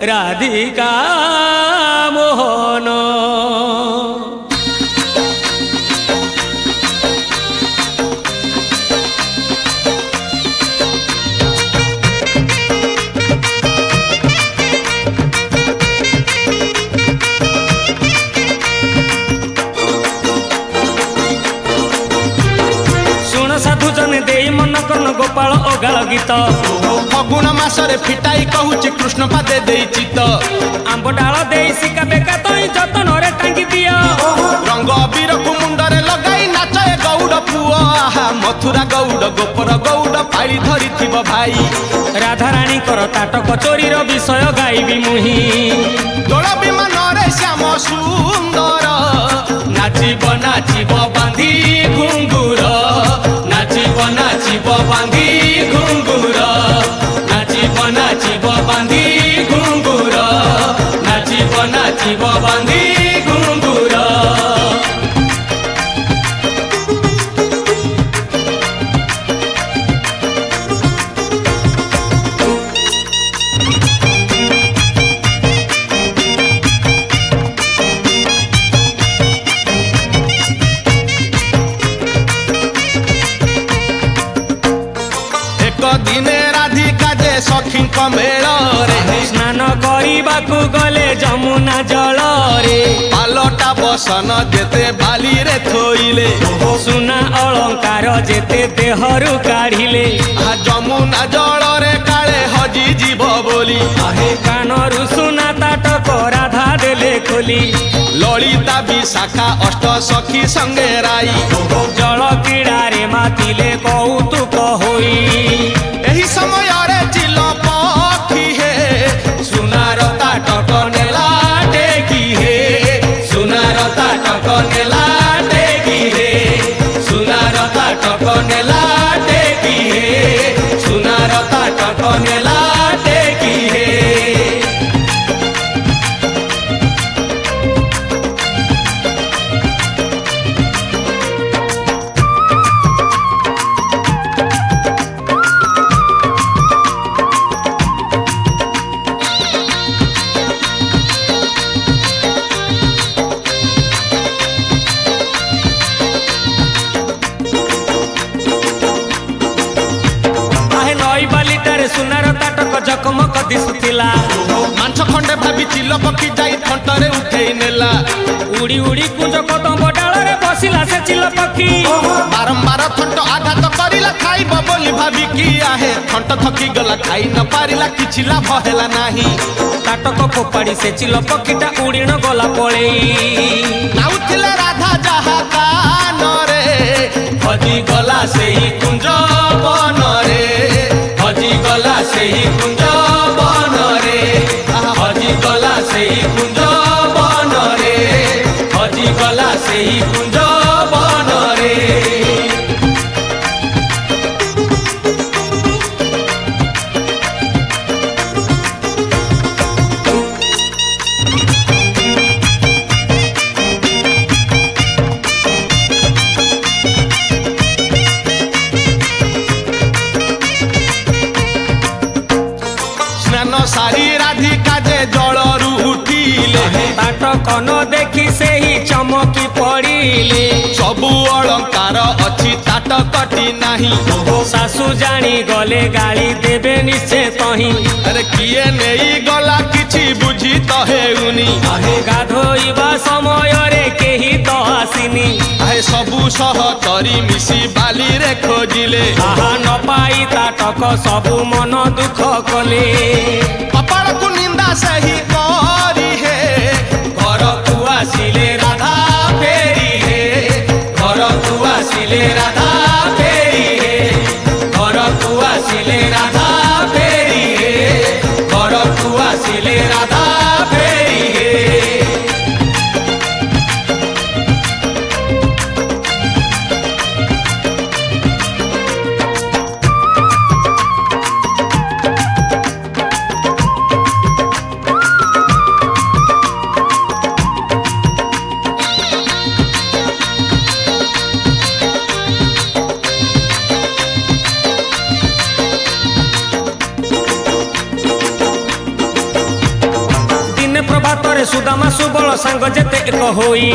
राधिका मोहन। साधु जने दे मन कर्ण गोपाल अगाल गीत फगुण मासरे फिटाई कहूची कृष्ण पादे दे चित आंब डाल दे सिका बेका तई जतन रे टांगी दिया रंग अबीर को मुंडरे लगाई नाचे गौड़ पुआ मथुरा गौड़ गोपर गौड़ पाड़ी धरी थिब भाई राधा रानी कर ताटक चोरी रो विषय गाइबी मुही दोल विमान रे श्याम सुंदर नाचिब नाचिब बांधी घुंगुर नाचिब नाचिब बांधी घुंगुर नाचिब नाचिब बांधी घुंगुर नाचिब नाचिब बांधी घुंगुर। दिने राधिका जे सखी मेल रे स्नान करने गले जमुना जल रे पालटा बसन जेते बाली रे थोइले सुना अलंकार जेते देहरु काढ़िले जमुना जल रे काले हजी जीव बोली कानरु सुना ताटक राधा देले खोली ललिता विशाखा अष्ट सखी संगे राई जल क्रीड़ा रे मातिले कौतुक होई एही समय रे चिल पखी हे सुनार ताटक नेला टेकी हे सुनार ताटक नेला टेकी हे सुनार ताटक नेला टेकी हे सुनार ताटक नेला टेकी हे। सुनार ताटक जकमक दिसुथिला मांछ खंडे भाभी चिल पक्षी जाई थंटरे उठेई नेला उड़ी उड़ी कुंज कदम डाल रे बसिला से चिल पक्षी बारंबार थंट आघात करिला खाइब बोली भाभी की आहे थंट थकी गला खाई न पारिला किछि लाभ हेला नाही ताटक फोपाड़ी से चिल पक्षीटा उड़ीण गला पळेई नाउथिले राधा जहा कान रे हजी गला सेही कुंज बन रे हजी गला सेही कुंज बन रे हजी गला सेही कुंज बन रे हजी गला सेही कुंज बन रे। सारी राधिका जे जलरू उठिले ताटक न देखी से ही चमकी पड़िले सबु अलंकार अच्छी ताटकटी नाही सासु जानी गले गाली देबे निश्चय तही अरे किए नेई गला किछि बुझी तो हेउनी गाधोइबा समय रे केही तो आसिनी आहे सबु सह तरी मिसी बाली रे खोजिले आहा न पाई ताटक सबु मन दुख कले कपाल को निंदा सही करी हे घर को आसिले राधा फेरी हे घर को आसिले राधा फेरी हे घर को आसिले राधा फेरी हे घर को आसिले राधा फेरी हे। ବନରେ ସୁଦାମା ସୁବଳ ସାଙ୍ଗ ଯେତେ ଏକ ହୋଇ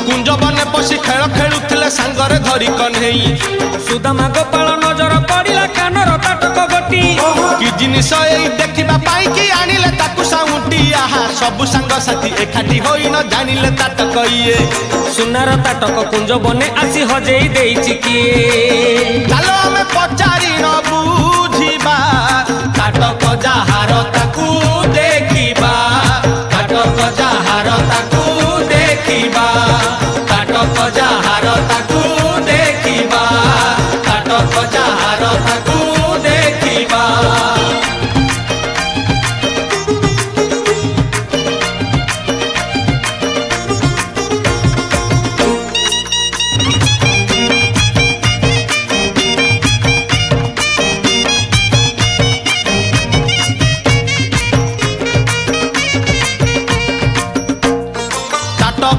କୁଞ୍ଜ ବନେ ପଶି ଖେଳ ଖେଳୁଥିଲେ ସାଙ୍ଗରେ ଧରି କହ୍ନେଇ ସୁଦାମା ଗୋପାଳ ନଜର ପଡ଼ିଲା କାନର ତାଟକ ଗୋଟି କି ଜିନିଷ ଏଇ ଦେଖିବା ପାଇଁ କି ଆଣିଲେ ତାକୁ ସାଉଁଟି ଆହା ସବୁ ସାଙ୍ଗସାଥି ଏକାଠି ହୋଇ ନ ଜାଣିଲେ ତାଟକ ଇଏ ସୁନାର ତାଟକ କୁଞ୍ଜ ବନେ ଆସି ହଜେଇ ଦେଇଛି କିଏ ଚାଲ ଆମେ ପଚାରି ନ ବୁଝିବା ତାଟକ ଯାହାର ତାକୁ ଦେଖିବା ତାଟକ ଯାହାର ତାକୁ ଦେଖିବା ତାଟକ ଯାହାର ତାକୁ ଦେଖିବା ତାଟକ ଯାହାର ତାକୁ ଦେଖିବା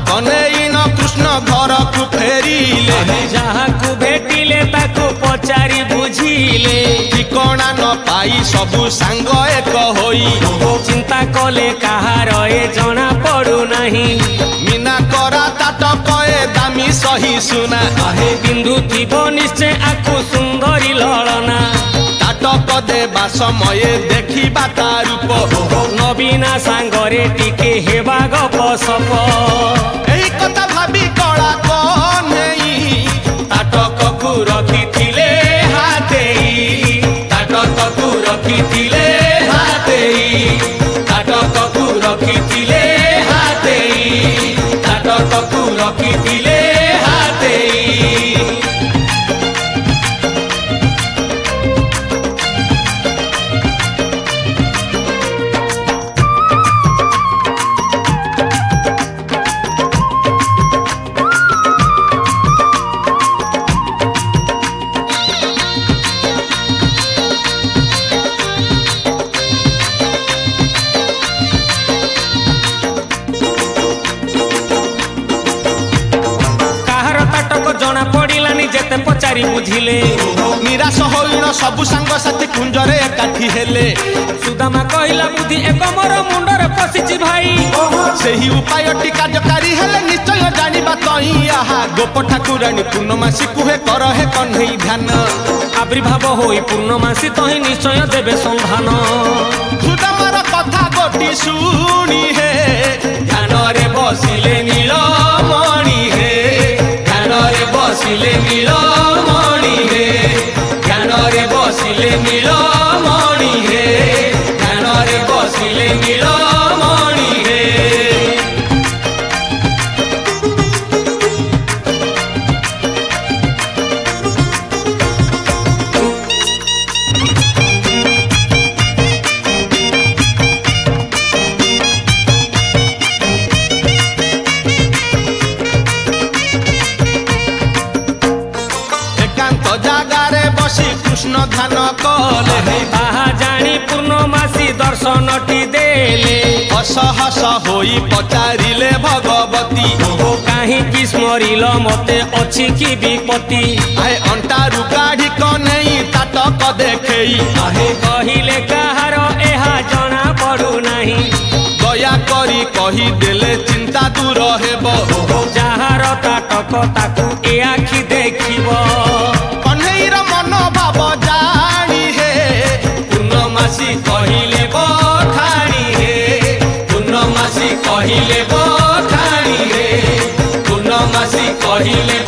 କନେଇନ କୃଷ୍ଣ ଘରକୁ ଫେରିଲେ ଯାହାକୁ ଭେଟିଲେ ତାକୁ ପଚାରି ବୁଝିଲେ ଠିକଣା ନ ପାଇ ସବୁ ସାଙ୍ଗ ଏକ ହୋଇ ଚିନ୍ତା କଲେ କାହାର ଏ ଜଣା ପଡୁନାହିଁ ମିନା କରା ତାଟକ ଏ ଦାମୀ ସହି ସୁନା ପିନ୍ଧୁଥିବ ନିଶ୍ଚୟ ଆକୁ ସୁନ୍ଦରୀ ଲଳନା ତାଟକ ଦେବା ସମୟେ ଦେଖିବା ତା ରୂପ ନବୀନା ସାଙ୍ଗରେ ଟିକେ ହେବା ଗପ ସପ ଏହି କଥା ଭାବି କଳା କହ୍ନେଇ ତାଟକକୁ ରଖିଥିଲେ ହାତେଇ ତାଟକକୁ ରଖିଥିଲେ ହାତେଇ ତାଟକକୁ ରଖିଥିଲେ ହାତେଇ ତାଟକକୁ ରଖିଥିଲେ ହାତେଇ ଜଣା ପଡ଼ିଲାନି ଯେତେ ପଚାରି ବୁଝିଲେ ନିରାଶ ହୋଇଣ ସବୁ ସାଙ୍ଗସାଥି କୁଞ୍ଜରେ ଏକାଠି ହେଲେ ସୁଦାମା କହିଲା ବୁଦ୍ଧି ଏକ ମୋର ମୁଣ୍ଡରେ ପଶିଛି ଭାଇ ସେହି ଉପାୟଟି କାର୍ଯ୍ୟକାରୀ ହେଲେ ନିଶ୍ଚୟ ଜାଣିବା ତଇ ଆହା ଗୋପ ଠାକୁରାଣୀ ପୂର୍ଣ୍ଣମାସୀ କୁହେ କର ହେ କହ୍ନେଇ ଧ୍ୟାନ ଆବିର୍ଭାବ ହୋଇ ପୂର୍ଣ୍ଣମାସୀ ତହିଁ ନିଶ୍ଚୟ ଦେବେ ସନ୍ଧାନ ସୁଦାମାର କଥା ଗୋଟି ଶୁଣି ହେ ଧ୍ୟାନରେ ବସିଲେ ନୀଳମଣି ହେ ଧ୍ୟାନରେ ବସିଲେ ନୀଳମଣି ହେ ଧ୍ୟାନରେ ବସିଲେ ନୀଳମଣି ହେ ଧ୍ୟାନରେ ବସିଲେ ନୀଳମଣି ହେ କୃଷ୍ଣ ଧ୍ୟାନ କଲେ ତାହା ଜାଣି ପୂର୍ଣ୍ଣମାସୀ ଦର୍ଶନଟି ଦେଲେ ହସ ହସ ହୋଇ ପଚାରିଲେ ଭଗବତୀ କାହିଁକି ସ୍ମରିଲ ମତେ ଅଛି କି ବିପତ୍ତି ଆଏ ଅଣ୍ଟାରୁ କାଢି କହ୍ନେଇ ତାଟକ ଦେଖେଇ କହିଲେ କାହାର ଏହା ଜଣା ପଡୁନାହିଁ ଦୟା କରି କହିଦେଲେ ଚିନ୍ତା ଦୂର ହେବ ଯାହାର ତାଟକ ତାକୁ ଏ ଆଖି ଦେଖିବ କହ୍ନେଇର ମନୋଭାବ ଜାଣି ହେ ପୂର୍ଣ୍ଣମାସୀ କହିଲେ ବଖାଣି ହେ ପୂର୍ଣ୍ଣମାସୀ କହିଲେ ବଖାଣି ହେ ପୂର୍ଣ୍ଣମାସୀ କହିଲେ